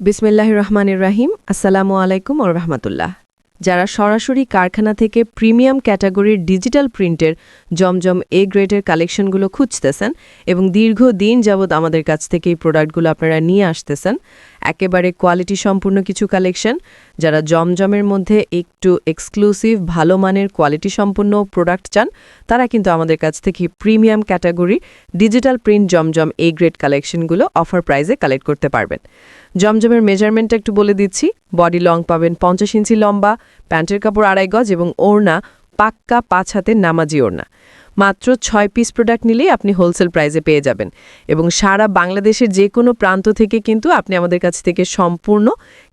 বিসমিল্লাহির রহমানির রাহিম। আসসালামু আলাইকুম ওয়া রাহমাতুল্লাহ। যারা সরাসরি কারখানা থেকে প্রিমিয়াম ক্যাটাগরির ডিজিটাল প্রিন্টের জমজম এ গ্রেডের কালেকশনগুলো খুঁজতেছেন এবং দীর্ঘদিন যাবৎ আমাদের কাছ থেকে এই প্রোডাক্টগুলো আপনারা নিয়ে আসতেছেন, একেবারে কোয়ালিটি সম্পূর্ণ কিছু কালেকশন, যারা জমজমের মধ্যে একটু এক্সক্লুসিভ ভালো মানের কোয়ালিটি সম্পন্ন প্রোডাক্ট চান, তারা কিন্তু আমাদের কাছ থেকে premium category digital print Zamzam A grade কালেকশনগুলো অফার প্রাইসে কালেক্ট করতে পারবেন। জমজমের মেজারমেন্টটা একটু বলে দিচ্ছি। বডি লং পাবেন 50 ইঞ্চি লম্বা, প্যান্টের কাপড় 2.5 গজ এবং ওড়না পাক্কা 5 হাতের নামাজি ওড়না। মাত্র 6 পিস প্রোডাক্ট নিলেই আপনি হোলসেল প্রাইসে পেয়ে যাবেন এবং সারা বাংলাদেশের যে কোনো প্রান্ত থেকে কিন্তু আপনি আমাদের কাছ থেকে সম্পূর্ণ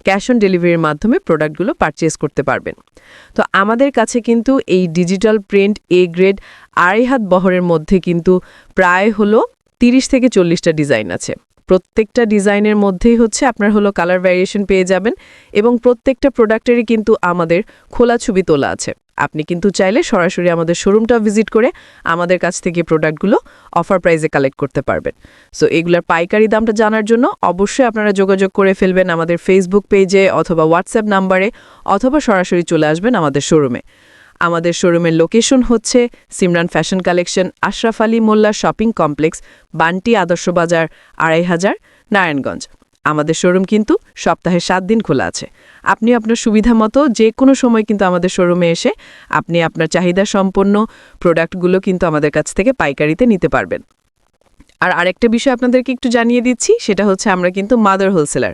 ক্যাশ অন ডেলিভারির মাধ্যমে প্রোডাক্টগুলো পারচেস করতে পারবেন। তো আমাদের কাছে কিন্তু এই ডিজিটাল প্রিন্ট এ গ্রেড 2.5 হাত বহরের মধ্যে কিন্তু প্রায় হলো 30 থেকে 40টা ডিজাইন আছে। প্রত্যেকটা ডিজাইনের মধ্যেই আপনার কালার ভ্যারিয়েশন পেয়ে যাবেন এবং প্রত্যেকটা প্রোডাক্টেরই কিন্তু আমাদের খোলা ছবি তোলা আছে। আপনি কিন্তু চাইলে সরাসরি আমাদের শোরুমটা ভিজিট করে আমাদের কাছ থেকে প্রোডাক্টগুলো অফার প্রাইসে কালেক্ট করতে পারবেন। সো এগুলোর পাইকারি দামটা জানার জন্য অবশ্যই আপনারা যোগাযোগ করে ফেলবেন আমাদের ফেসবুক পেজে অথবা হোয়াটসঅ্যাপ নাম্বারে, অথবা সরাসরি চলে আসবেন আমাদের শোরুমে। আমাদের শোরুমের লোকেশন হচ্ছে Simran fashion collection, Ashraf Ali Molla shopping complex, Bunty আদর্শ বাজার, 2500, নারায়ণগঞ্জ। আমাদের শোরুম কিন্তু সপ্তাহে 7 দিন খোলা আছে। আপনি আপনার সুবিধা মতো যে কোনো সময় কিন্তু আমাদের শোরুমে এসে আপনি আপনার চাহিদা সম্পন্ন প্রোডাক্টগুলো কিন্তু আমাদের কাছ থেকে পাইকারিতে নিতে পারবেন। আর আরেকটা বিষয় আপনাদেরকে একটু জানিয়ে দিচ্ছি, সেটা হচ্ছে আমরা কিন্তু মাদার হোলসেলার।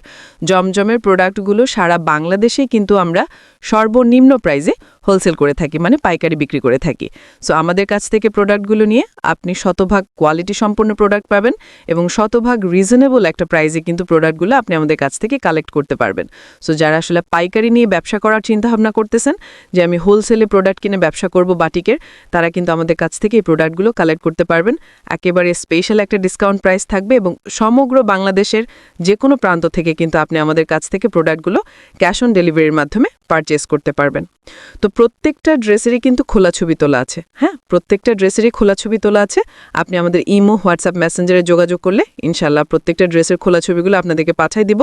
জমজমের প্রোডাক্টগুলো সারা বাংলাদেশেই কিন্তু আমরা সর্বনিম্ন প্রাইসে হোলসেল করে থাকি, মানে পাইকারি বিক্রি করে থাকি। সো আমাদের কাছ থেকে প্রোডাক্টগুলো নিয়ে আপনি শতভাগ কোয়ালিটি সম্পন্ন প্রোডাক্ট পাবেন এবং শতভাগ রিজনেবল একটা প্রাইসে কিন্তু প্রোডাক্টগুলো আপনি আমাদের কাছ থেকে কালেক্ট করতে পারবেন। সো যারা আসলে পাইকারি নিয়ে ব্যবসা করার চিন্তাভাবনা করতেছেন যে আমি হোলসেলে প্রোডাক্ট কিনে ব্যবসা করব বাটিকের, তারা কিন্তু আমাদের কাছ থেকে এই প্রোডাক্টগুলো কালেক্ট করতে পারবেন। একেবারে স্পেশাল একটা ডিসকাউন্ট প্রাইস থাকবে এবং সমগ্র বাংলাদেশের যে কোনো প্রান্ত থেকে কিন্তু আপনি আমাদের কাছ থেকে প্রোডাক্টগুলো ক্যাশ অন ডেলিভারির মাধ্যমে পারচেস করতে পারবেন। তো প্রত্যেকটা ড্রেসেরই কিন্তু খোলা ছবি তোলা আছে। হ্যাঁ, প্রত্যেকটা ড্রেসেরই খোলা ছবি তোলা আছে। আপনি আমাদের ইমো, হোয়াটসঅ্যাপ, মেসেঞ্জারে যোগাযোগ করলে ইনশাআল্লাহ প্রত্যেকটা ড্রেসের খোলা ছবিগুলো আপনাদেরকে পাঠিয়ে দিব,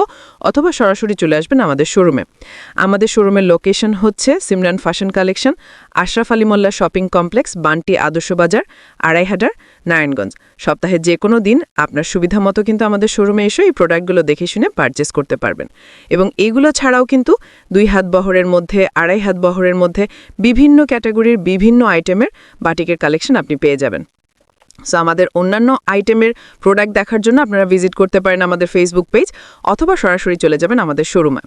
অথবা সরাসরি চলে আসবেন আমাদের শোরুমে। আমাদের শোরুমের লোকেশন হচ্ছে Simran fashion collection, Ashraf Ali Molla shopping complex, Bunty আদর্শ বাজার, 2500, নারায়ণগঞ্জ। সপ্তাহে যে কোনো দিন আপনার সুবিধা মতো কিন্তু আমাদের শোরুমে এসে এই প্রোডাক্টগুলো দেখে শুনে পারচেস করতে পারবেন। এবং এগুলো ছাড়াও কিন্তু 2 হাত বহরের মধ্যে, 2.5 হাত বহরের মধ্যে বিভিন্ন ক্যাটাগরির বিভিন্ন আইটেমের বাটিকের কালেকশন আপনি পেয়ে যাবেন। সো আমাদের অন্যান্য আইটেমের প্রোডাক্ট দেখার জন্য আপনারা ভিজিট করতে পারেন আমাদের ফেসবুক পেজ, অথবা সরাসরি চলে যাবেন আমাদের শোরুমে।